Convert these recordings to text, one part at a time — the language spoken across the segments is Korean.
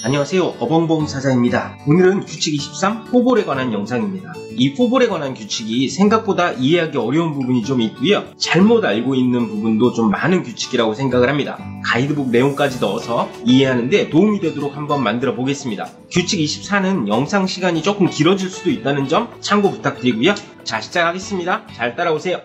안녕하세요, 어벙벙 사자입니다. 오늘은 규칙 23 포볼에 관한 영상입니다. 이 포볼에 관한 규칙이 생각보다 이해하기 어려운 부분이 좀 있고요, 잘못 알고 있는 부분도 좀 많은 규칙이라고 생각을 합니다. 가이드북 내용까지 넣어서 이해하는데 도움이 되도록 한번 만들어 보겠습니다. 규칙 24는 영상 시간이 조금 길어질 수도 있다는 점 참고 부탁드리고요. 자, 시작하겠습니다. 잘 따라오세요.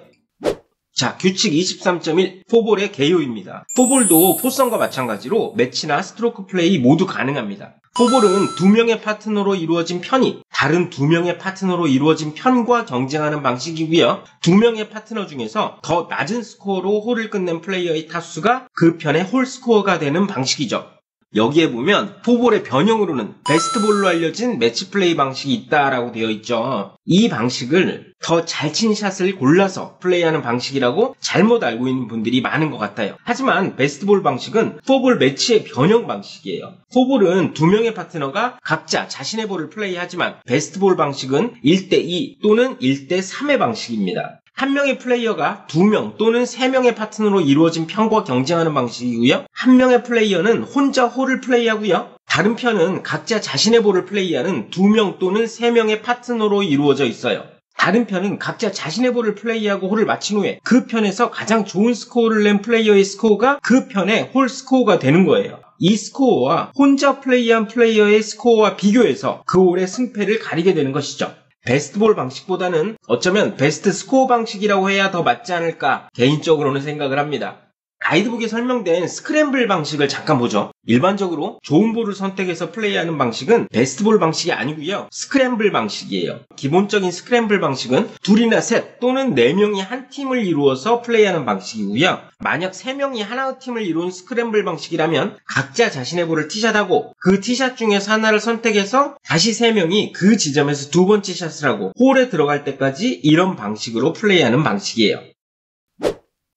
자, 규칙 23.1 포볼의 개요입니다. 포볼도 포선과 마찬가지로 매치나 스트로크 플레이 모두 가능합니다. 포볼은 2명의 파트너로 이루어진 편이 다른 2명의 파트너로 이루어진 편과 경쟁하는 방식이고요. 2명의 파트너 중에서 더 낮은 스코어로 홀을 끝낸 플레이어의 타수가 그 편의 홀 스코어가 되는 방식이죠. 여기에 보면 포볼의 변형으로는 베스트볼로 알려진 매치 플레이 방식이 있다라고 되어 있죠. 이 방식을 더 잘 친 샷을 골라서 플레이하는 방식이라고 잘못 알고 있는 분들이 많은 것 같아요. 하지만 베스트볼 방식은 포볼 매치의 변형 방식이에요. 포볼은 2명의 파트너가 각자 자신의 볼을 플레이하지만 베스트볼 방식은 1대2 또는 1대3의 방식입니다. 한 명의 플레이어가 2명 또는 3명의 파트너로 이루어진 편과 경쟁하는 방식이고요. 한 명의 플레이어는 혼자 홀을 플레이하고요. 다른 편은 각자 자신의 볼을 플레이하는 2명 또는 3명의 파트너로 이루어져 있어요. 다른 편은 각자 자신의 볼을 플레이하고 홀을 마친 후에 그 편에서 가장 좋은 스코어를 낸 플레이어의 스코어가 그 편의 홀 스코어가 되는 거예요. 이 스코어와 혼자 플레이한 플레이어의 스코어와 비교해서 그 홀의 승패를 가리게 되는 것이죠. 베스트볼 방식보다는 어쩌면 베스트 스코어 방식이라고 해야 더 맞지 않을까 개인적으로는 생각을 합니다. 가이드북에 설명된 스크램블 방식을 잠깐 보죠. 일반적으로 좋은 볼을 선택해서 플레이하는 방식은 베스트볼 방식이 아니고요, 스크램블 방식이에요. 기본적인 스크램블 방식은 둘이나 셋 또는 4명이 한 팀을 이루어서 플레이하는 방식이고요. 만약 3명이 하나의 팀을 이룬 스크램블 방식이라면 각자 자신의 볼을 티샷하고 그 티샷 중에서 하나를 선택해서 다시 3명이 그 지점에서 두 번째 샷을 하고 홀에 들어갈 때까지 이런 방식으로 플레이하는 방식이에요.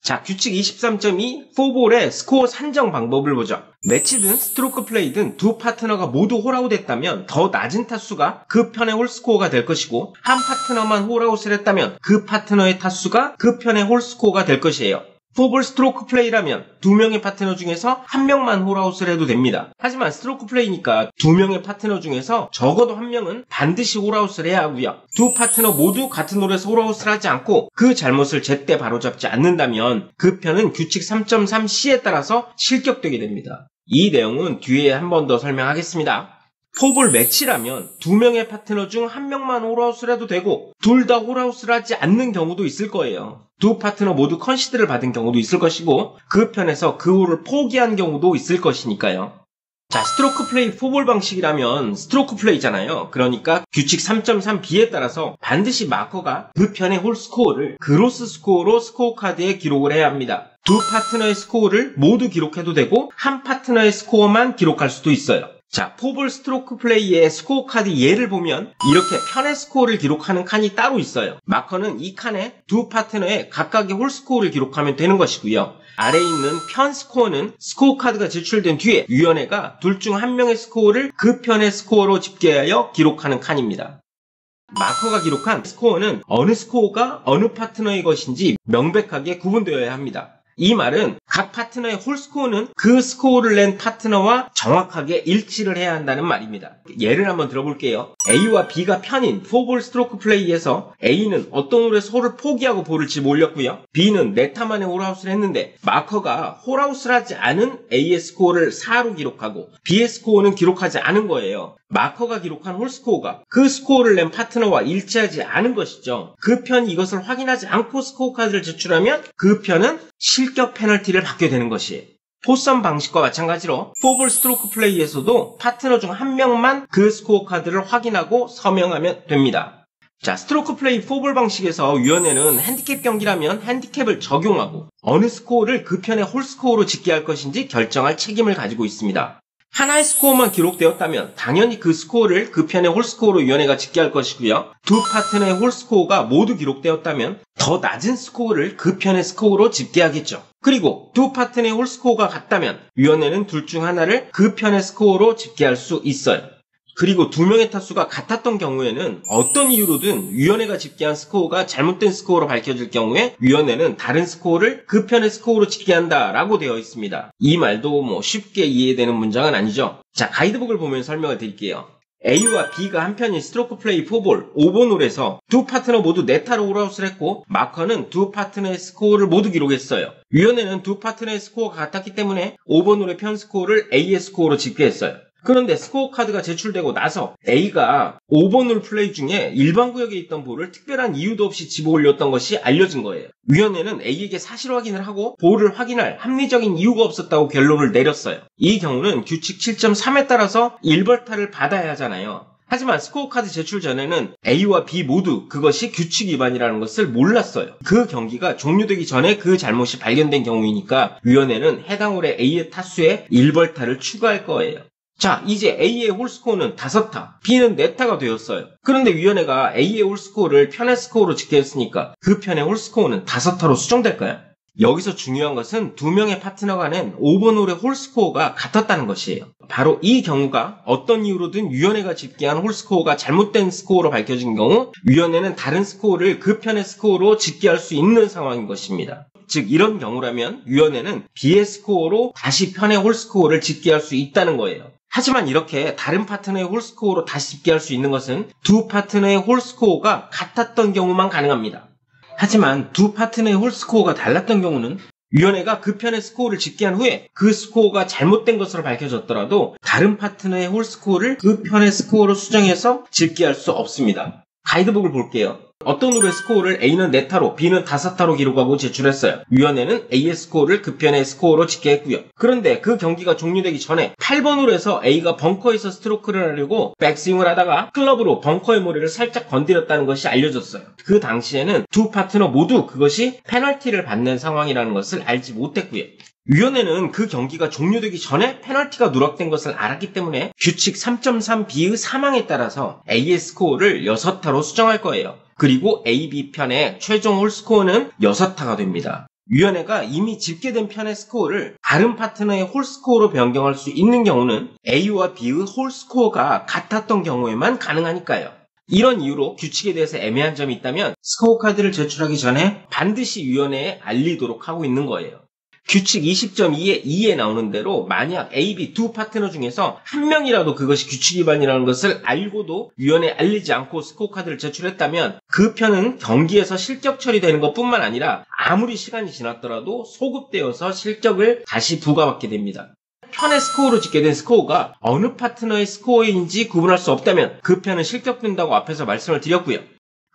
자, 규칙 23.2 포볼의 스코어 산정 방법을 보죠. 매치든 스트로크 플레이든 두 파트너가 모두 홀아웃 했다면 더 낮은 타수가 그 편의 홀 스코어가 될 것이고, 한 파트너만 홀아웃을 했다면 그 파트너의 타수가 그 편의 홀 스코어가 될 것이에요. 포볼 스트로크 플레이라면 2명의 파트너 중에서 1명만 홀아웃을 해도 됩니다. 하지만 스트로크 플레이니까 2명의 파트너 중에서 적어도 1명은 반드시 홀아웃을 해야 하고요. 두 파트너 모두 같은 홀에서 홀아웃을 하지 않고 그 잘못을 제때 바로잡지 않는다면 그 편은 규칙 3.3C에 따라서 실격되게 됩니다. 이 내용은 뒤에 한 번 더 설명하겠습니다. 포볼 매치라면 2명의 파트너 중 1명만 홀아웃을 해도 되고 둘 다 홀아웃을 하지 않는 경우도 있을 거예요. 두 파트너 모두 컨시드를 받은 경우도 있을 것이고 그 편에서 그 홀을 포기한 경우도 있을 것이니까요. 자, 스트로크 플레이 포볼 방식이라면 스트로크 플레이잖아요. 그러니까 규칙 3.3B에 따라서 반드시 마커가 그 편의 홀 스코어를 그로스 스코어로 스코어 카드에 기록을 해야 합니다. 두 파트너의 스코어를 모두 기록해도 되고 한 파트너의 스코어만 기록할 수도 있어요. 자, 포볼 스트로크 플레이의 스코어 카드 예를 보면 이렇게 편의 스코어를 기록하는 칸이 따로 있어요. 마커는 이 칸에 두 파트너의 각각의 홀 스코어를 기록하면 되는 것이고요. 아래에 있는 편 스코어는 스코어 카드가 제출된 뒤에 위원회가 둘 중 한 명의 스코어를 그 편의 스코어로 집계하여 기록하는 칸입니다. 마커가 기록한 스코어는 어느 스코어가 어느 파트너의 것인지 명백하게 구분되어야 합니다. 이 말은 각 파트너의 홀 스코어는 그 스코어를 낸 파트너와 정확하게 일치를 해야 한다는 말입니다. 예를 한번 들어볼게요. A와 B가 편인 포볼 스트로크 플레이에서 A는 어떤 홀에서 홀을 포기하고 볼을 집 올렸고요. B는 4타 만에 홀아웃을 했는데 마커가 홀아웃을 하지 않은 A의 스코어를 4로 기록하고 B의 스코어는 기록하지 않은 거예요. 마커가 기록한 홀 스코어가 그 스코어를 낸 파트너와 일치하지 않은 것이죠. 그 편이 이것을 확인하지 않고 스코어 카드를 제출하면 그 편은 실격 페널티를 받게 되는 것이에요. 포선 방식과 마찬가지로 포볼 스트로크 플레이에서도 파트너 중 한 명만 그 스코어 카드를 확인하고 서명하면 됩니다. 자, 스트로크 플레이 포볼 방식에서 위원회는 핸디캡 경기라면 핸디캡을 적용하고 어느 스코어를 그 편의 홀 스코어로 집계할 것인지 결정할 책임을 가지고 있습니다. 하나의 스코어만 기록되었다면 당연히 그 스코어를 그 편의 홀 스코어로 위원회가 집계할 것이고요. 두 파트너의 홀 스코어가 모두 기록되었다면 더 낮은 스코어를 그 편의 스코어로 집계하겠죠. 그리고 두 파트너의 홀 스코어가 같다면 위원회는 둘 중 하나를 그 편의 스코어로 집계할 수 있어요. 그리고 두 명의 타수가 같았던 경우에는 어떤 이유로든 위원회가 집계한 스코어가 잘못된 스코어로 밝혀질 경우에 위원회는 다른 스코어를 그 편의 스코어로 집계한다 라고 되어 있습니다. 이 말도 쉽게 이해되는 문장은 아니죠. 자, 가이드북을 보면 설명을 드릴게요. A와 B가 한 편인 스트로크 플레이 4볼 5번 홀에서 두 파트너 모두 네타로 홀아웃을 했고 마커는 두 파트너의 스코어를 모두 기록했어요. 위원회는 두 파트너의 스코어가 같았기 때문에 5번 홀의 편 스코어를 A의 스코어로 집계했어요. 그런데 스코어 카드가 제출되고 나서 A가 5번 홀 플레이 중에 일반 구역에 있던 볼을 특별한 이유도 없이 집어 올렸던 것이 알려진 거예요. 위원회는 A에게 사실 확인을 하고 볼을 확인할 합리적인 이유가 없었다고 결론을 내렸어요. 이 경우는 규칙 7.3에 따라서 1벌타를 받아야 하잖아요. 하지만 스코어 카드 제출 전에는 A와 B 모두 그것이 규칙 위반이라는 것을 몰랐어요. 그 경기가 종료되기 전에 그 잘못이 발견된 경우이니까 위원회는 해당 홀의 A의 타수에 1벌타를 추가할 거예요. 자, 이제 A의 홀스코어는 5타, B는 4타가 되었어요. 그런데 위원회가 A의 홀스코어를 편의 스코어로 집계했으니까 그 편의 홀스코어는 5타로 수정될까요? 여기서 중요한 것은 두 명의 파트너가 낸 5번 홀의 홀스코어가 같았다는 것이에요. 바로 이 경우가 어떤 이유로든 위원회가 집계한 홀스코어가 잘못된 스코어로 밝혀진 경우 위원회는 다른 스코어를 그 편의 스코어로 집계할 수 있는 상황인 것입니다. 즉 이런 경우라면 위원회는 B의 스코어로 다시 편의 홀스코어를 집계할 수 있다는 거예요. 하지만 이렇게 다른 파트너의 홀스코어로 다시 집계할 수 있는 것은 두 파트너의 홀스코어가 같았던 경우만 가능합니다. 하지만 두 파트너의 홀스코어가 달랐던 경우는 위원회가 그 편의 스코어를 집계한 후에 그 스코어가 잘못된 것으로 밝혀졌더라도 다른 파트너의 홀스코어를 그 편의 스코어로 수정해서 집계할 수 없습니다. 가이드북을 볼게요. 어떤 홀의 스코어를 A는 4타로 B는 5타로 기록하고 제출했어요. 위원회는 A의 스코어를 그 편의 스코어로 집계했고요. 그런데 그 경기가 종료되기 전에 8번 홀에서 A가 벙커에서 스트로크를 하려고 백스윙을 하다가 클럽으로 벙커의 모래를 살짝 건드렸다는 것이 알려졌어요. 그 당시에는 두 파트너 모두 그것이 페널티를 받는 상황이라는 것을 알지 못했고요. 위원회는 그 경기가 종료되기 전에 페널티가 누락된 것을 알았기 때문에 규칙 3.3b의 사망에 따라서 A의 스코어를 6타로 수정할 거예요. 그리고 A, B 편의 최종 홀스코어는 6타가 됩니다. 위원회가 이미 집계된 편의 스코어를 다른 파트너의 홀스코어로 변경할 수 있는 경우는 A와 B의 홀스코어가 같았던 경우에만 가능하니까요. 이런 이유로 규칙에 대해서 애매한 점이 있다면 스코어 카드를 제출하기 전에 반드시 위원회에 알리도록 하고 있는 거예요. 규칙 20.2에 2에 나오는 대로 만약 A, B 두 파트너 중에서 한 명이라도 그것이 규칙 위반이라는 것을 알고도 위원회에 알리지 않고 스코어 카드를 제출했다면 그 편은 경기에서 실격 처리되는 것뿐만 아니라 아무리 시간이 지났더라도 소급되어서 실격을 다시 부과받게 됩니다. 편의 스코어로 집계된 스코어가 어느 파트너의 스코어인지 구분할 수 없다면 그 편은 실격된다고 앞에서 말씀을 드렸고요.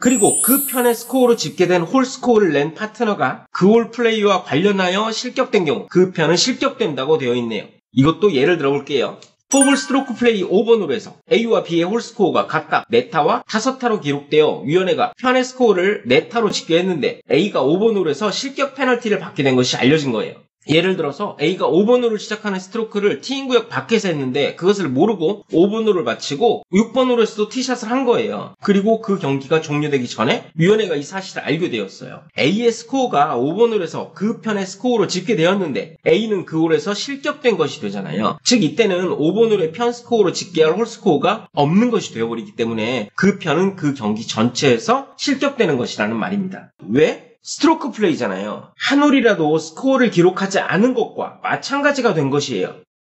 그리고 그 편의 스코어로 집계된 홀 스코어를 낸 파트너가 그 홀 플레이와 관련하여 실격된 경우 그 편은 실격된다고 되어 있네요. 이것도 예를 들어볼게요. 4볼 스트로크 플레이 5번 홀에서 A와 B의 홀 스코어가 각각 4타와 5타로 기록되어 위원회가 편의 스코어를 4타로 집계했는데 A가 5번 홀에서 실격 페널티를 받게 된 것이 알려진 거예요. 예를 들어서 A가 5번 홀을 시작하는 스트로크를 티인 구역 밖에서 했는데 그것을 모르고 5번 홀을 마치고 6번 홀에서도 티샷을 한 거예요. 그리고 그 경기가 종료되기 전에 위원회가 이 사실을 알게 되었어요. A의 스코어가 5번 홀에서 그 편의 스코어로 집계되었는데 A는 그 홀에서 실격된 것이 되잖아요. 즉 이때는 5번 홀의 편 스코어로 집계할 홀 스코어가 없는 것이 되어버리기 때문에 그 편은 그 경기 전체에서 실격되는 것이라는 말입니다. 왜? 스트로크 플레이잖아요. 한 홀이라도 스코어를 기록하지 않은 것과 마찬가지가 된 것이에요.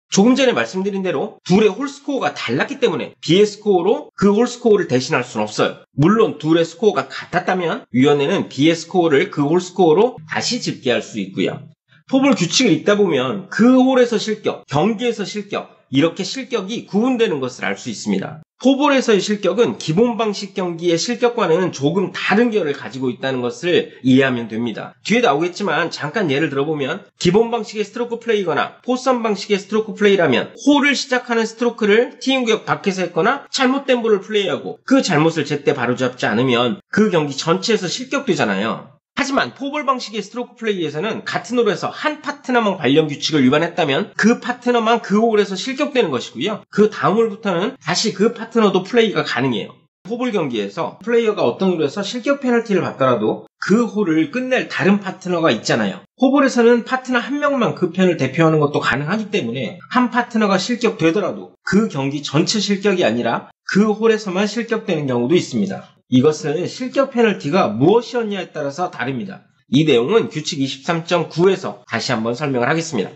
조금 전에 말씀드린 대로 둘의 홀 스코어가 달랐기 때문에 B의 스코어로 그 홀 스코어를 대신할 수는 없어요. 물론 둘의 스코어가 같았다면 위원회는 B의 스코어를 그 홀 스코어로 다시 집계할 수 있고요. 포볼 규칙을 읽다 보면 그 홀에서 실격, 경기에서 실격, 이렇게 실격이 구분되는 것을 알 수 있습니다. 포볼에서의 실격은 기본 방식 경기의 실격과는 조금 다른 결을 가지고 있다는 것을 이해하면 됩니다. 뒤에 나오겠지만 잠깐 예를 들어보면 기본 방식의 스트로크 플레이거나 포선 방식의 스트로크 플레이라면 홀을 시작하는 스트로크를 티인 구역 밖에서 했거나 잘못된 볼을 플레이하고 그 잘못을 제때 바로잡지 않으면 그 경기 전체에서 실격되잖아요. 하지만 포볼 방식의 스트로크 플레이에서는 같은 홀에서 한 파트너만 관련 규칙을 위반했다면 그 파트너만 그 홀에서 실격되는 것이고요. 그 다음 홀부터는 다시 그 파트너도 플레이가 가능해요. 포볼 경기에서 플레이어가 어떤 홀에서 실격 페널티를 받더라도 그 홀을 끝낼 다른 파트너가 있잖아요. 포볼에서는 파트너 한 명만 그 편을 대표하는 것도 가능하기 때문에 한 파트너가 실격되더라도 그 경기 전체 실격이 아니라 그 홀에서만 실격되는 경우도 있습니다. 이것은 실격 페널티가 무엇이었냐에 따라서 다릅니다. 이 내용은 규칙 23.9에서 다시 한번 설명을 하겠습니다.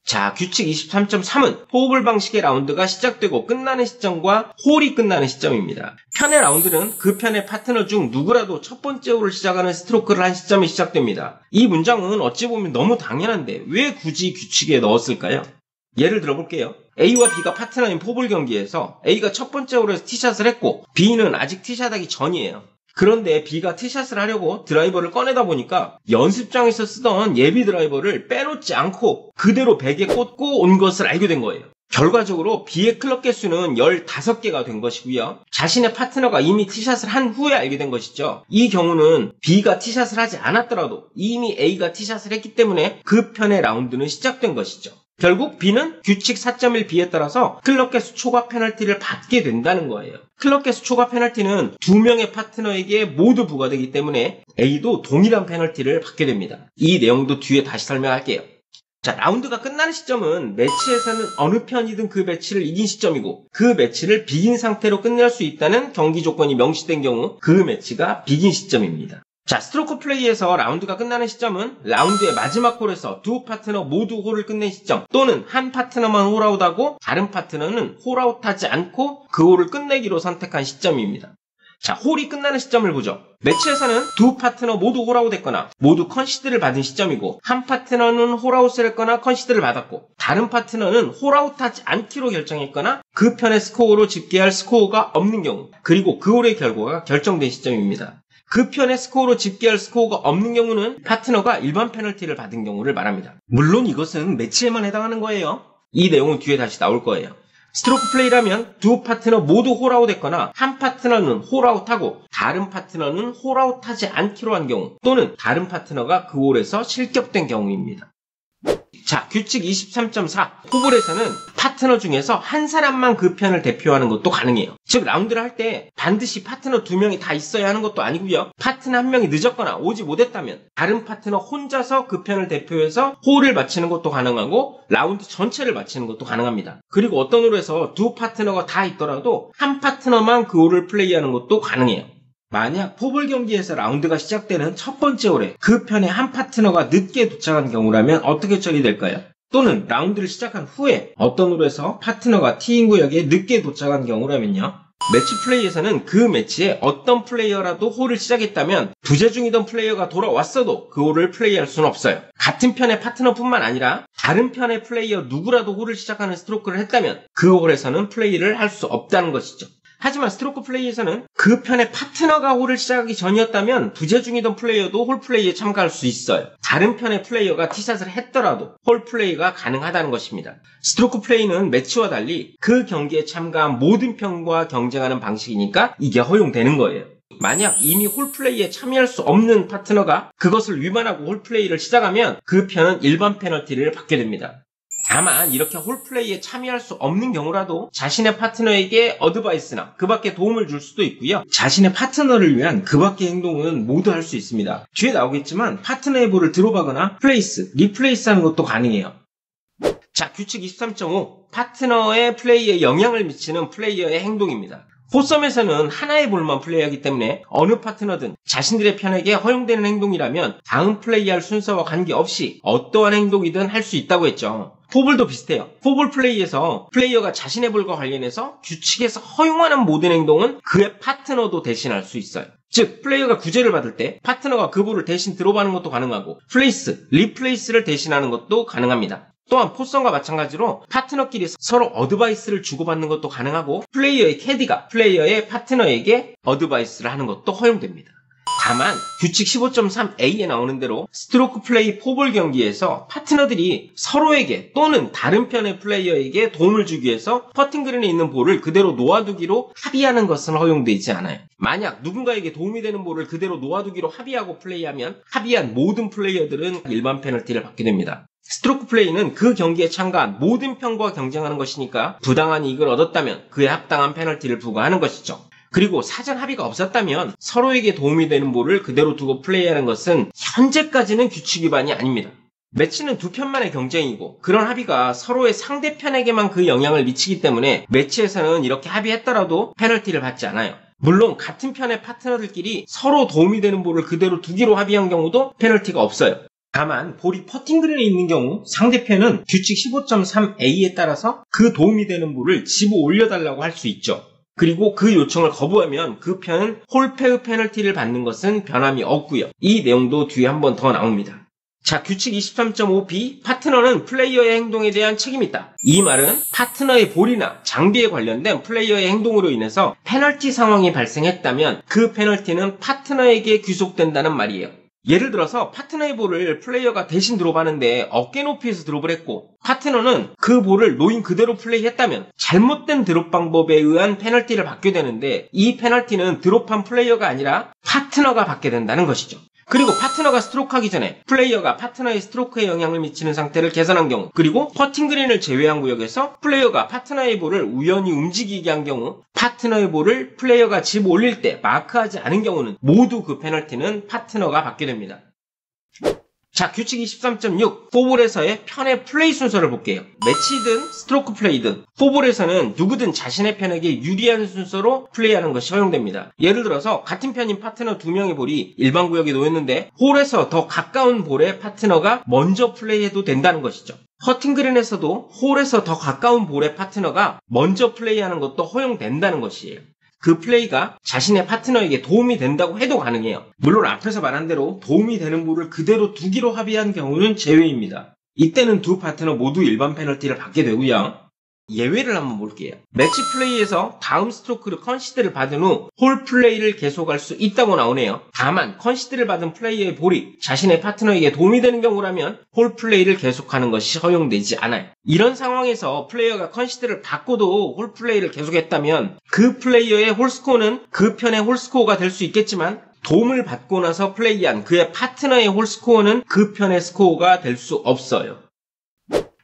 자, 규칙 23.3은 포볼 방식의 라운드가 시작되고 끝나는 시점과 홀이 끝나는 시점입니다. 편의 라운드는 그 편의 파트너 중 누구라도 첫 번째 홀을 시작하는 스트로크를 한 시점이 시작됩니다. 이 문장은 어찌 보면 너무 당연한데 왜 굳이 규칙에 넣었을까요? 예를 들어볼게요. A와 B가 파트너인 포볼 경기에서 A가 첫 번째 홀에서 티샷을 했고 B는 아직 티샷하기 전이에요. 그런데 B가 티샷을 하려고 드라이버를 꺼내다 보니까 연습장에서 쓰던 예비 드라이버를 빼놓지 않고 그대로 백에 꽂고 온 것을 알게 된 거예요. 결과적으로 B의 클럽 개수는 15개가 된 것이고요. 자신의 파트너가 이미 티샷을 한 후에 알게 된 것이죠. 이 경우는 B가 티샷을 하지 않았더라도 이미 A가 티샷을 했기 때문에 그 편의 라운드는 시작된 것이죠. 결국 B는 규칙 4.1B에 따라서 클럽 개수 초과 페널티를 받게 된다는 거예요. 클럽 개수 초과 페널티는 2명의 파트너에게 모두 부과되기 때문에 A도 동일한 페널티를 받게 됩니다. 이 내용도 뒤에 다시 설명할게요. 자, 라운드가 끝나는 시점은 매치에서는 어느 편이든 그 매치를 이긴 시점이고 그 매치를 비긴 상태로 끝낼 수 있다는 경기 조건이 명시된 경우 그 매치가 비긴 시점입니다. 자, 스트로크 플레이에서 라운드가 끝나는 시점은 라운드의 마지막 홀에서 두 파트너 모두 홀을 끝낸 시점 또는 한 파트너만 홀아웃하고 다른 파트너는 홀아웃하지 않고 그 홀을 끝내기로 선택한 시점입니다. 자, 홀이 끝나는 시점을 보죠. 매치에서는 두 파트너 모두 홀아웃했거나 모두 컨시드를 받은 시점이고 한 파트너는 홀아웃을 했거나 컨시드를 받았고 다른 파트너는 홀아웃하지 않기로 결정했거나 그 편의 스코어로 집계할 스코어가 없는 경우 그리고 그 홀의 결과가 결정된 시점입니다. 그 편의 스코어로 집계할 스코어가 없는 경우는 파트너가 일반 페널티를 받은 경우를 말합니다. 물론 이것은 매치에만 해당하는 거예요. 이 내용은 뒤에 다시 나올 거예요. 스트로크 플레이라면 두 파트너 모두 홀아웃했거나 한 파트너는 홀아웃하고 다른 파트너는 홀아웃하지 않기로 한 경우 또는 다른 파트너가 그 홀에서 실격된 경우입니다. 자, 규칙 23.4 포볼에서는 파트너 중에서 한 사람만 그 편을 대표하는 것도 가능해요. 즉 라운드를 할 때 반드시 파트너 2명이 다 있어야 하는 것도 아니고요. 파트너 1명이 늦었거나 오지 못했다면 다른 파트너 혼자서 그 편을 대표해서 홀을 마치는 것도 가능하고 라운드 전체를 마치는 것도 가능합니다. 그리고 어떤 홀에서 두 파트너가 다 있더라도 한 파트너만 그 홀을 플레이하는 것도 가능해요. 만약 포볼 경기에서 라운드가 시작되는 첫 번째 홀에 그 편에 한 파트너가 늦게 도착한 경우라면 어떻게 처리될까요? 또는 라운드를 시작한 후에 어떤 홀에서 파트너가 티인 구역에 늦게 도착한 경우라면요. 매치 플레이에서는 그 매치에 어떤 플레이어라도 홀을 시작했다면 부재 중이던 플레이어가 돌아왔어도 그 홀을 플레이할 수는 없어요. 같은 편의 파트너뿐만 아니라 다른 편의 플레이어 누구라도 홀을 시작하는 스트로크를 했다면 그 홀에서는 플레이를 할 수 없다는 것이죠. 하지만 스트로크 플레이에서는 그 편의 파트너가 홀을 시작하기 전이었다면 부재 중이던 플레이어도 홀 플레이에 참가할 수 있어요. 다른 편의 플레이어가 티샷을 했더라도 홀 플레이가 가능하다는 것입니다. 스트로크 플레이는 매치와 달리 그 경기에 참가한 모든 편과 경쟁하는 방식이니까 이게 허용되는 거예요. 만약 이미 홀 플레이에 참여할 수 없는 파트너가 그것을 위반하고 홀 플레이를 시작하면 그 편은 일반 페널티를 받게 됩니다. 다만 이렇게 홀플레이에 참여할 수 없는 경우라도 자신의 파트너에게 어드바이스나 그 밖에 도움을 줄 수도 있고요. 자신의 파트너를 위한 그 밖의 행동은 모두 할 수 있습니다. 뒤에 나오겠지만 파트너의 볼을 드롭하거나 플레이스, 리플레이스하는 것도 가능해요. 자, 규칙 23.5 파트너의 플레이에 영향을 미치는 플레이어의 행동입니다. 포섬에서는 하나의 볼만 플레이하기 때문에 어느 파트너든 자신들의 편에게 허용되는 행동이라면 다음 플레이할 순서와 관계없이 어떠한 행동이든 할 수 있다고 했죠. 포볼도 비슷해요. 포볼 플레이에서 플레이어가 자신의 볼과 관련해서 규칙에서 허용하는 모든 행동은 그의 파트너도 대신할 수 있어요. 즉 플레이어가 구제를 받을 때 파트너가 그 볼을 대신 드롭하는 것도 가능하고 플레이스, 리플레이스를 대신하는 것도 가능합니다. 또한 포섬과 마찬가지로 파트너끼리 서로 어드바이스를 주고받는 것도 가능하고 플레이어의 캐디가 플레이어의 파트너에게 어드바이스를 하는 것도 허용됩니다. 다만 규칙 15.3a에 나오는 대로 스트로크 플레이 포볼 경기에서 파트너들이 서로에게 또는 다른 편의 플레이어에게 도움을 주기 위해서 퍼팅 그린에 있는 볼을 그대로 놓아두기로 합의하는 것은 허용되지 않아요. 만약 누군가에게 도움이 되는 볼을 그대로 놓아두기로 합의하고 플레이하면 합의한 모든 플레이어들은 일반 페널티를 받게 됩니다. 스트로크 플레이는 그 경기에 참가한 모든 편과 경쟁하는 것이니까 부당한 이익을 얻었다면 그에 합당한 페널티를 부과하는 것이죠. 그리고 사전 합의가 없었다면 서로에게 도움이 되는 볼을 그대로 두고 플레이하는 것은 현재까지는 규칙 위반이 아닙니다. 매치는 두 편만의 경쟁이고 그런 합의가 서로의 상대편에게만 그 영향을 미치기 때문에 매치에서는 이렇게 합의했더라도 페널티를 받지 않아요. 물론 같은 편의 파트너들끼리 서로 도움이 되는 볼을 그대로 두기로 합의한 경우도 페널티가 없어요. 다만 볼이 퍼팅그린에 있는 경우 상대편은 규칙 15.3a에 따라서 그 도움이 되는 볼을 집어 올려달라고 할 수 있죠. 그리고 그 요청을 거부하면 그 편은 홀페어 페널티를 받는 것은 변함이 없고요. 이 내용도 뒤에 한 번 더 나옵니다. 자, 규칙 23.5b, 파트너는 플레이어의 행동에 대한 책임이 있다. 이 말은 파트너의 볼이나 장비에 관련된 플레이어의 행동으로 인해서 페널티 상황이 발생했다면 그 페널티는 파트너에게 귀속된다는 말이에요. 예를 들어서 파트너의 볼을 플레이어가 대신 드롭하는데 어깨 높이에서 드롭을 했고 파트너는 그 볼을 놓인 그대로 플레이했다면 잘못된 드롭 방법에 의한 페널티를 받게 되는데 이 페널티는 드롭한 플레이어가 아니라 파트너가 받게 된다는 것이죠. 그리고 파트너가 스트로크하기 전에 플레이어가 파트너의 스트로크에 영향을 미치는 상태를 개선한 경우, 그리고 퍼팅그린을 제외한 구역에서 플레이어가 파트너의 볼을 우연히 움직이게 한 경우, 파트너의 볼을 플레이어가 집어 올릴 때 마크하지 않은 경우는 모두 그 페널티는 파트너가 받게 됩니다. 자, 규칙 23.6, 포볼에서의 편의 플레이 순서를 볼게요. 매치든 스트로크 플레이든 포볼에서는 누구든 자신의 편에게 유리한 순서로 플레이하는 것이 허용됩니다. 예를 들어서 같은 편인 파트너 2명의 볼이 일반 구역에 놓였는데 홀에서 더 가까운 볼의 파트너가 먼저 플레이해도 된다는 것이죠. 퍼팅그린에서도 홀에서 더 가까운 볼의 파트너가 먼저 플레이하는 것도 허용된다는 것이에요. 그 플레이가 자신의 파트너에게 도움이 된다고 해도 가능해요. 물론 앞에서 말한 대로 도움이 되는 볼을 그대로 두기로 합의한 경우는 제외입니다. 이때는 두 파트너 모두 일반 페널티를 받게 되고요. 예외를 한번 볼게요. 매치 플레이에서 다음 스트로크를 컨시드를 받은 후 홀 플레이를 계속할 수 있다고 나오네요. 다만 컨시드를 받은 플레이어의 볼이 자신의 파트너에게 도움이 되는 경우라면 홀 플레이를 계속하는 것이 허용되지 않아요. 이런 상황에서 플레이어가 컨시드를 받고도 홀 플레이를 계속했다면 그 플레이어의 홀스코어는 그 편의 홀스코어가 될 수 있겠지만 도움을 받고 나서 플레이한 그의 파트너의 홀스코어는 그 편의 스코어가 될 수 없어요.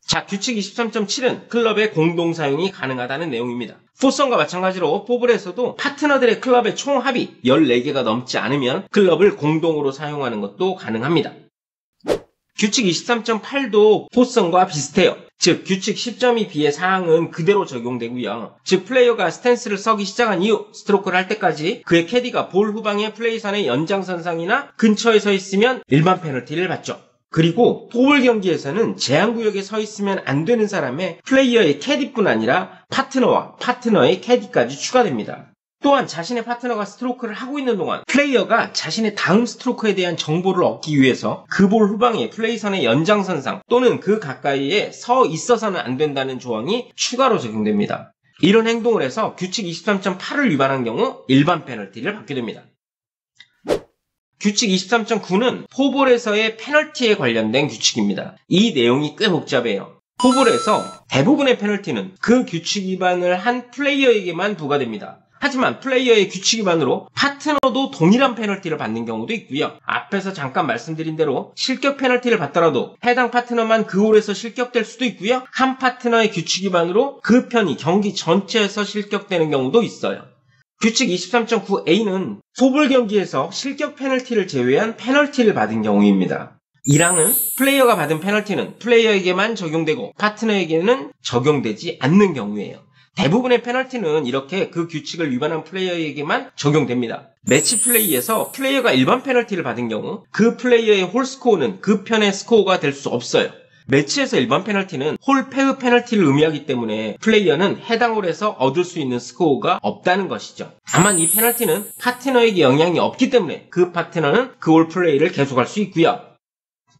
자, 규칙 23.7은 클럽의 공동 사용이 가능하다는 내용입니다. 포선과 마찬가지로 포볼에서도 파트너들의 클럽의 총 합이 14개가 넘지 않으면 클럽을 공동으로 사용하는 것도 가능합니다. 규칙 23.8도 포선과 비슷해요. 즉, 규칙 10.2b의 사항은 그대로 적용되고요. 즉, 플레이어가 스탠스를 서기 시작한 이후 스트로크를 할 때까지 그의 캐디가 볼 후방의 플레이선의 연장선상이나 근처에 서 있으면 일반 페널티를 받죠. 그리고 포볼 경기에서는 제한구역에 서 있으면 안 되는 사람의 플레이어의 캐디뿐 아니라 파트너와 파트너의 캐디까지 추가됩니다. 또한 자신의 파트너가 스트로크를 하고 있는 동안 플레이어가 자신의 다음 스트로크에 대한 정보를 얻기 위해서 그 볼 후방의 플레이선의 연장선상 또는 그 가까이에 서 있어서는 안 된다는 조항이 추가로 적용됩니다. 이런 행동을 해서 규칙 23.8을 위반한 경우 일반 페널티를 받게 됩니다. 규칙 23.9는 포볼에서의 페널티에 관련된 규칙입니다. 이 내용이 꽤 복잡해요. 포볼에서 대부분의 페널티는 그 규칙 위반을 한 플레이어에게만 부과됩니다. 하지만 플레이어의 규칙 위반으로 파트너도 동일한 페널티를 받는 경우도 있고요. 앞에서 잠깐 말씀드린 대로 실격 페널티를 받더라도 해당 파트너만 그 홀에서 실격될 수도 있고요. 한 파트너의 규칙 위반으로 그 편이 경기 전체에서 실격되는 경우도 있어요. 규칙 23.9a는 포볼 경기에서 실격 페널티를 제외한 페널티를 받은 경우입니다. 이랑은 플레이어가 받은 페널티는 플레이어에게만 적용되고 파트너에게는 적용되지 않는 경우예요. 대부분의 페널티는 이렇게 그 규칙을 위반한 플레이어에게만 적용됩니다. 매치 플레이에서 플레이어가 일반 페널티를 받은 경우 그 플레이어의 홀스코어는 그 편의 스코어가 될 수 없어요. 매치에서 일반 페널티는 홀 페어 페널티를 의미하기 때문에 플레이어는 해당 홀에서 얻을 수 있는 스코어가 없다는 것이죠. 다만 이 페널티는 파트너에게 영향이 없기 때문에 그 파트너는 그 홀 플레이를 계속할 수 있고요.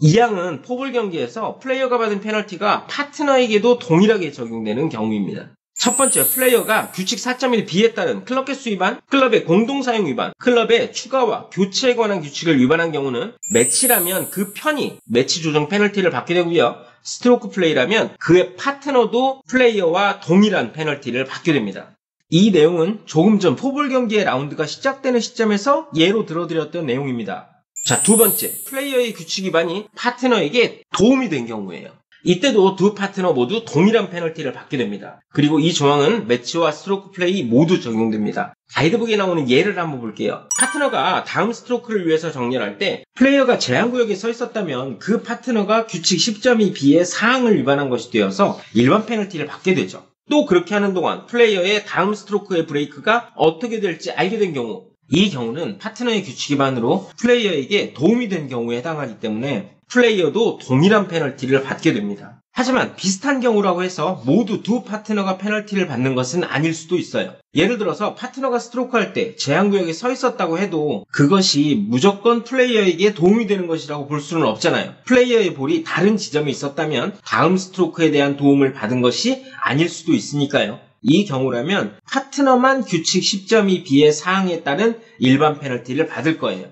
이 항은 포볼 경기에서 플레이어가 받은 페널티가 파트너에게도 동일하게 적용되는 경우입니다. 첫 번째, 플레이어가 규칙 4.1b에 따른 클럽 개수 위반, 클럽의 공동사용 위반, 클럽의 추가와 교체에 관한 규칙을 위반한 경우는 매치라면 그 편이 매치 조정 페널티를 받게 되고요. 스트로크 플레이라면 그의 파트너도 플레이어와 동일한 페널티를 받게 됩니다. 이 내용은 조금 전 포볼 경기의 라운드가 시작되는 시점에서 예로 들어드렸던 내용입니다. 자, 두 번째, 플레이어의 규칙 위반이 파트너에게 도움이 된 경우예요. 이때도 두 파트너 모두 동일한 페널티를 받게 됩니다. 그리고 이 조항은 매치와 스트로크 플레이 모두 적용됩니다. 가이드북에 나오는 예를 한번 볼게요. 파트너가 다음 스트로크를 위해서 정렬할 때 플레이어가 제한구역에 서 있었다면 그 파트너가 규칙 10.2b의 사항을 위반한 것이 되어서 일반 페널티를 받게 되죠. 또 그렇게 하는 동안 플레이어의 다음 스트로크의 브레이크가 어떻게 될지 알게 된 경우, 이 경우는 파트너의 규칙 위반으로 플레이어에게 도움이 된 경우에 해당하기 때문에 플레이어도 동일한 페널티를 받게 됩니다. 하지만 비슷한 경우라고 해서 모두 두 파트너가 페널티를 받는 것은 아닐 수도 있어요. 예를 들어서 파트너가 스트로크할 때 제한구역에 서 있었다고 해도 그것이 무조건 플레이어에게 도움이 되는 것이라고 볼 수는 없잖아요. 플레이어의 볼이 다른 지점에 있었다면 다음 스트로크에 대한 도움을 받은 것이 아닐 수도 있으니까요. 이 경우라면 파트너만 규칙 10.2b의 사항에 따른 일반 페널티를 받을 거예요.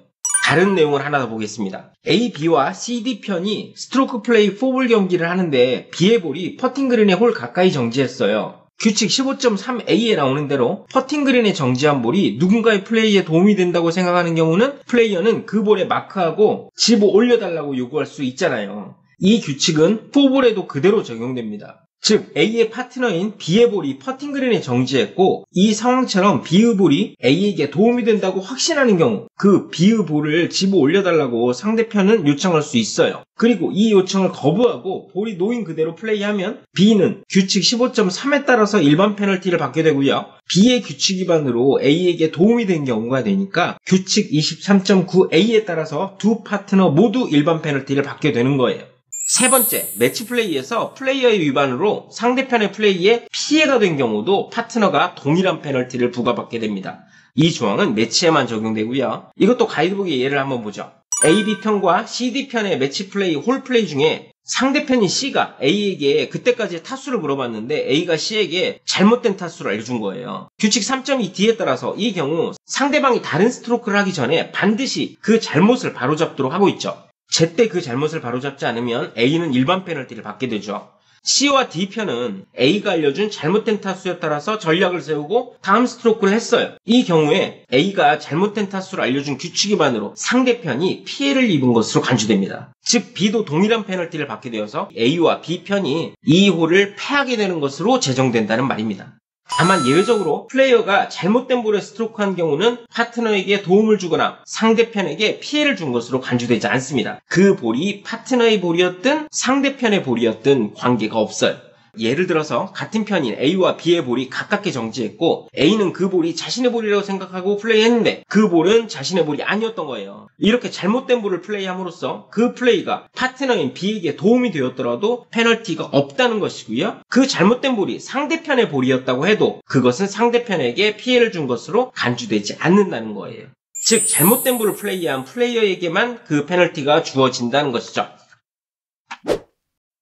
다른 내용을 하나 더 보겠습니다. A, B와 C, D 편이 스트로크 플레이 4볼 경기를 하는데 B의 볼이 퍼팅 그린의 홀 가까이 정지했어요. 규칙 15.3a에 나오는 대로 퍼팅 그린에 정지한 볼이 누군가의 플레이에 도움이 된다고 생각하는 경우는 플레이어는 그 볼에 마크하고 집어 올려달라고 요구할 수 있잖아요. 이 규칙은 4볼에도 그대로 적용됩니다. 즉 A의 파트너인 B의 볼이 퍼팅 그린에 정지했고 이 상황처럼 B의 볼이 A에게 도움이 된다고 확신하는 경우 그 B의 볼을 집어 올려달라고 상대편은 요청할 수 있어요. 그리고 이 요청을 거부하고 볼이 놓인 그대로 플레이하면 B는 규칙 15.3에 따라서 일반 페널티를 받게 되고요. B의 규칙 위반으로 A에게 도움이 된 경우가 되니까 규칙 23.9a에 따라서 두 파트너 모두 일반 페널티를 받게 되는 거예요. 세 번째, 매치 플레이에서 플레이어의 위반으로 상대편의 플레이에 피해가 된 경우도 파트너가 동일한 페널티를 부과받게 됩니다. 이 조항은 매치에만 적용되고요. 이것도 가이드북의 예를 한번 보죠. A, B편과 C, D편의 매치 플레이, 홀 플레이 중에 상대편인 C가 A에게 그때까지 타수를 물어봤는데 A가 C에게 잘못된 타수를 알려준 거예요. 규칙 3.2d에 따라서 이 경우 상대방이 다른 스트로크를 하기 전에 반드시 그 잘못을 바로잡도록 하고 있죠. 제때 그 잘못을 바로잡지 않으면 A는 일반 페널티를 받게 되죠. C와 D편은 A가 알려준 잘못된 타수에 따라서 전략을 세우고 다음 스트로크를 했어요. 이 경우에 A가 잘못된 타수를 알려준 규칙 위반으로 상대편이 피해를 입은 것으로 간주됩니다. 즉 B도 동일한 페널티를 받게 되어서 A와 B편이 이 홀을 패하게 되는 것으로 제정된다는 말입니다. 다만 예외적으로 플레이어가 잘못된 볼에 스트로크한 경우는 파트너에게 도움을 주거나 상대편에게 피해를 준 것으로 간주되지 않습니다. 그 볼이 파트너의 볼이었든 상대편의 볼이었든 관계가 없어요. 예를 들어서 같은 편인 A와 B의 볼이 가깝게 정지했고 A는 그 볼이 자신의 볼이라고 생각하고 플레이했는데 그 볼은 자신의 볼이 아니었던 거예요. 이렇게 잘못된 볼을 플레이함으로써 그 플레이가 파트너인 B에게 도움이 되었더라도 페널티가 없다는 것이고요. 그 잘못된 볼이 상대편의 볼이었다고 해도 그것은 상대편에게 피해를 준 것으로 간주되지 않는다는 거예요. 즉 잘못된 볼을 플레이한 플레이어에게만 그 페널티가 주어진다는 것이죠.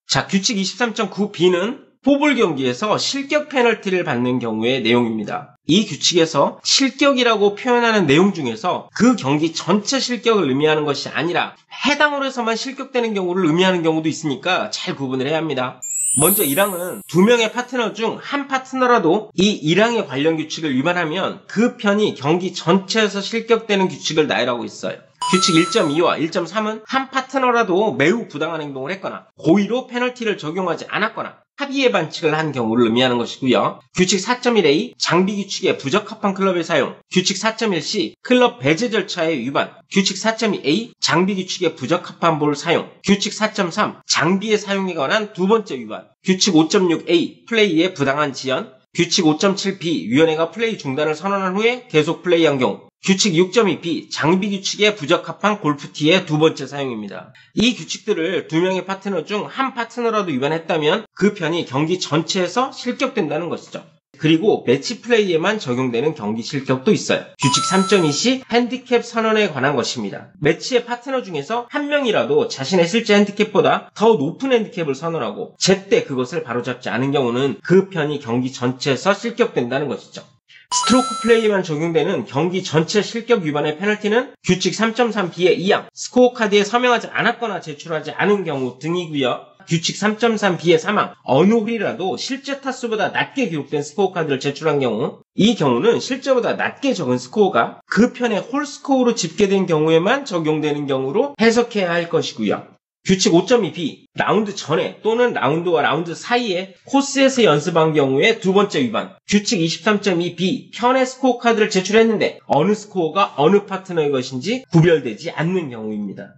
자, 규칙 23.9b는 포볼 경기에서 실격 페널티를 받는 경우의 내용입니다. 이 규칙에서 실격이라고 표현하는 내용 중에서 그 경기 전체 실격을 의미하는 것이 아니라 해당 홀에서만 실격되는 경우를 의미하는 경우도 있으니까 잘 구분을 해야 합니다. 먼저 1항은 두 명의 파트너 중 한 파트너라도 이 1항의 관련 규칙을 위반하면 그 편이 경기 전체에서 실격되는 규칙을 나열하고 있어요. 규칙 1.2와 1.3은 한 파트너라도 매우 부당한 행동을 했거나 고의로 페널티를 적용하지 않았거나 합의의 반칙을 한 경우를 의미하는 것이고요. 규칙 4.1a 장비 규칙의 부적합한 클럽의 사용, 규칙 4.1c 클럽 배제 절차의 위반, 규칙 4.2a 장비 규칙의 부적합한 볼 사용, 규칙 4.3 장비의 사용에 관한 두 번째 위반, 규칙 5.6a 플레이의 부당한 지연, 규칙 5.7b 위원회가 플레이 중단을 선언한 후에 계속 플레이한 경우, 규칙 6.2b 장비 규칙의 부적합한 골프티의 두 번째 사용입니다. 이 규칙들을 두 명의 파트너 중 한 파트너라도 위반했다면 그 편이 경기 전체에서 실격된다는 것이죠. 그리고 매치 플레이에만 적용되는 경기 실격도 있어요. 규칙 3.2c 핸디캡 선언에 관한 것입니다. 매치의 파트너 중에서 한 명이라도 자신의 실제 핸디캡보다 더 높은 핸디캡을 선언하고 제때 그것을 바로잡지 않은 경우는 그 편이 경기 전체에서 실격된다는 것이죠. 스트로크 플레이에만 적용되는 경기 전체 실격 위반의 페널티는 규칙 3.3b의 2항, 스코어 카드에 서명하지 않았거나 제출하지 않은 경우 등이고요. 규칙 3.3b의 3항, 어느 홀이라도 실제 타수보다 낮게 기록된 스코어 카드를 제출한 경우, 이 경우는 실제보다 낮게 적은 스코어가 그 편의 홀 스코어로 집계된 경우에만 적용되는 경우로 해석해야 할 것이고요. 규칙 5.2b, 라운드 전에 또는 라운드와 라운드 사이에 코스에서 연습한 경우에 두 번째 위반. 규칙 23.2b, 편의 스코어 카드를 제출했는데 어느 스코어가 어느 파트너의 것인지 구별되지 않는 경우입니다.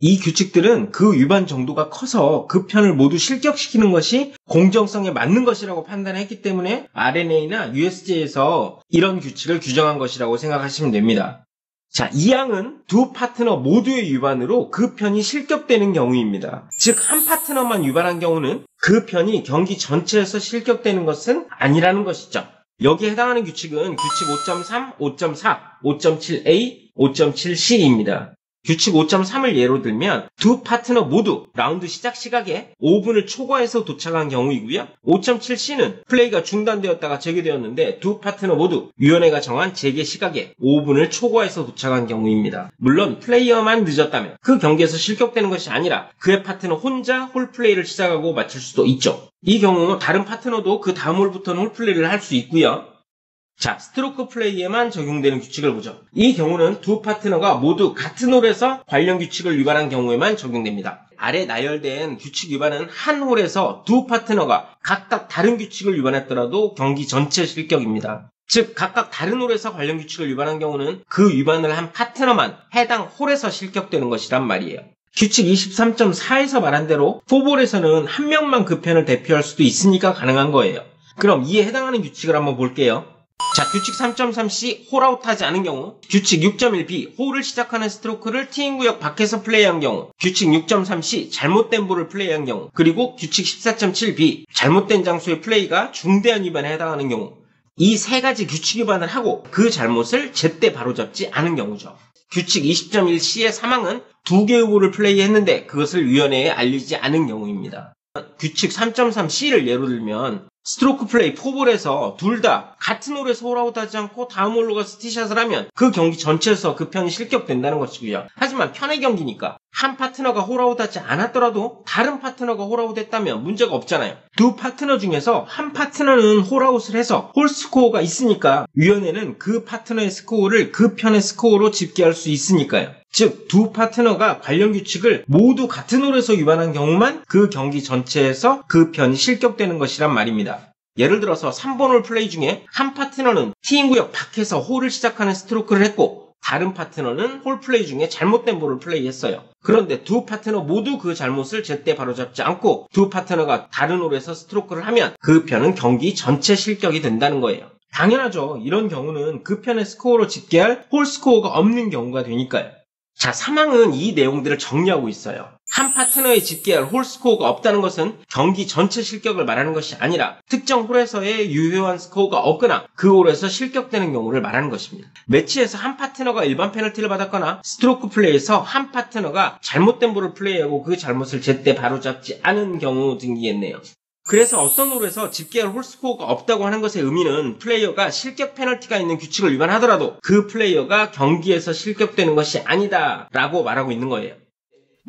이 규칙들은 그 위반 정도가 커서 그 편을 모두 실격시키는 것이 공정성에 맞는 것이라고 판단했기 때문에 RNA나 USJ에서 이런 규칙을 규정한 것이라고 생각하시면 됩니다. 자, 이 항은 두 파트너 모두의 위반으로 그 편이 실격되는 경우입니다. 즉, 한 파트너만 위반한 경우는 그 편이 경기 전체에서 실격되는 것은 아니라는 것이죠. 여기에 해당하는 규칙은 규칙 5.3, 5.4, 5.7a, 5.7c입니다. 규칙 5.3을 예로 들면 두 파트너 모두 라운드 시작 시각에 5분을 초과해서 도착한 경우이고요. 5.7c는 플레이가 중단되었다가 재개되었는데 두 파트너 모두 위원회가 정한 재개 시각에 5분을 초과해서 도착한 경우입니다. 물론 플레이어만 늦었다면 그 경기에서 실격되는 것이 아니라 그의 파트너 혼자 홀플레이를 시작하고 마칠 수도 있죠. 이 경우 다른 파트너도 그 다음 홀부터는 홀플레이를 할 수 있고요. 자, 스트로크 플레이에만 적용되는 규칙을 보죠. 이 경우는 두 파트너가 모두 같은 홀에서 관련 규칙을 위반한 경우에만 적용됩니다. 아래 나열된 규칙 위반은 한 홀에서 두 파트너가 각각 다른 규칙을 위반했더라도 경기 전체 실격입니다. 즉, 각각 다른 홀에서 관련 규칙을 위반한 경우는 그 위반을 한 파트너만 해당 홀에서 실격되는 것이란 말이에요. 규칙 23.4에서 말한 대로 포볼에서는 한 명만 그 편을 대표할 수도 있으니까 가능한 거예요. 그럼 이에 해당하는 규칙을 한번 볼게요. 자, 규칙 3.3c 홀아웃하지 않은 경우, 규칙 6.1b 홀을 시작하는 스트로크를 티인 구역 밖에서 플레이한 경우, 규칙 6.3c 잘못된 볼을 플레이한 경우, 그리고 규칙 14.7b 잘못된 장소의 플레이가 중대한 위반에 해당하는 경우, 이 세 가지 규칙 위반을 하고 그 잘못을 제때 바로잡지 않은 경우죠. 규칙 20.1c의 사망은 두 개의 볼을 플레이했는데 그것을 위원회에 알리지 않은 경우입니다. 규칙 3.3c를 예로 들면 스트로크 플레이 포볼에서 둘 다 같은 홀에서 홀아웃하지 않고 다음 홀로 가서 티샷을 하면 그 경기 전체에서 그 편이 실격된다는 것이고요. 하지만 편의 경기니까 한 파트너가 홀아웃하지 않았더라도 다른 파트너가 홀아웃했다면 문제가 없잖아요. 두 파트너 중에서 한 파트너는 홀아웃을 해서 홀 스코어가 있으니까 위원회는 그 파트너의 스코어를 그 편의 스코어로 집계할 수 있으니까요. 즉, 두 파트너가 관련 규칙을 모두 같은 홀에서 위반한 경우만 그 경기 전체에서 그 편이 실격되는 것이란 말입니다. 예를 들어서 3번 홀 플레이 중에 한 파트너는 티인 구역 밖에서 홀을 시작하는 스트로크를 했고 다른 파트너는 홀 플레이 중에 잘못된 볼을 플레이했어요. 그런데 두 파트너 모두 그 잘못을 제때 바로잡지 않고 두 파트너가 다른 홀에서 스트로크를 하면 그 편은 경기 전체 실격이 된다는 거예요. 당연하죠. 이런 경우는 그 편의 스코어로 집계할 홀 스코어가 없는 경우가 되니까요. 자, 사망은 이 내용들을 정리하고 있어요. 한 파트너에 집계할 홀 스코어가 없다는 것은 경기 전체 실격을 말하는 것이 아니라 특정 홀에서의 유효한 스코어가 없거나 그 홀에서 실격되는 경우를 말하는 것입니다. 매치에서 한 파트너가 일반 페널티를 받았거나 스트로크 플레이에서 한 파트너가 잘못된 볼을 플레이하고 그 잘못을 제때 바로잡지 않은 경우 등이겠네요. 그래서 어떤 홀에서 집계할 홀스코어가 없다고 하는 것의 의미는 플레이어가 실격 페널티가 있는 규칙을 위반하더라도 그 플레이어가 경기에서 실격되는 것이 아니다 라고 말하고 있는 거예요.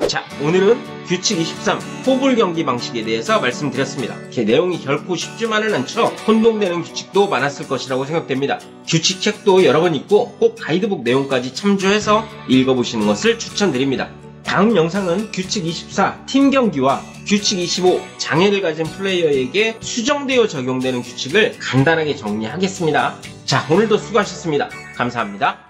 자, 오늘은 규칙 23 포볼 경기 방식에 대해서 말씀드렸습니다. 내용이 결코 쉽지만은 않죠. 혼동되는 규칙도 많았을 것이라고 생각됩니다. 규칙 책도 여러 번 읽고 꼭 가이드북 내용까지 참조해서 읽어보시는 것을 추천드립니다. 다음 영상은 규칙 24 팀 경기와 규칙 25 장애를 가진 플레이어에게 수정되어 적용되는 규칙을 간단하게 정리하겠습니다. 자, 오늘도 수고하셨습니다. 감사합니다.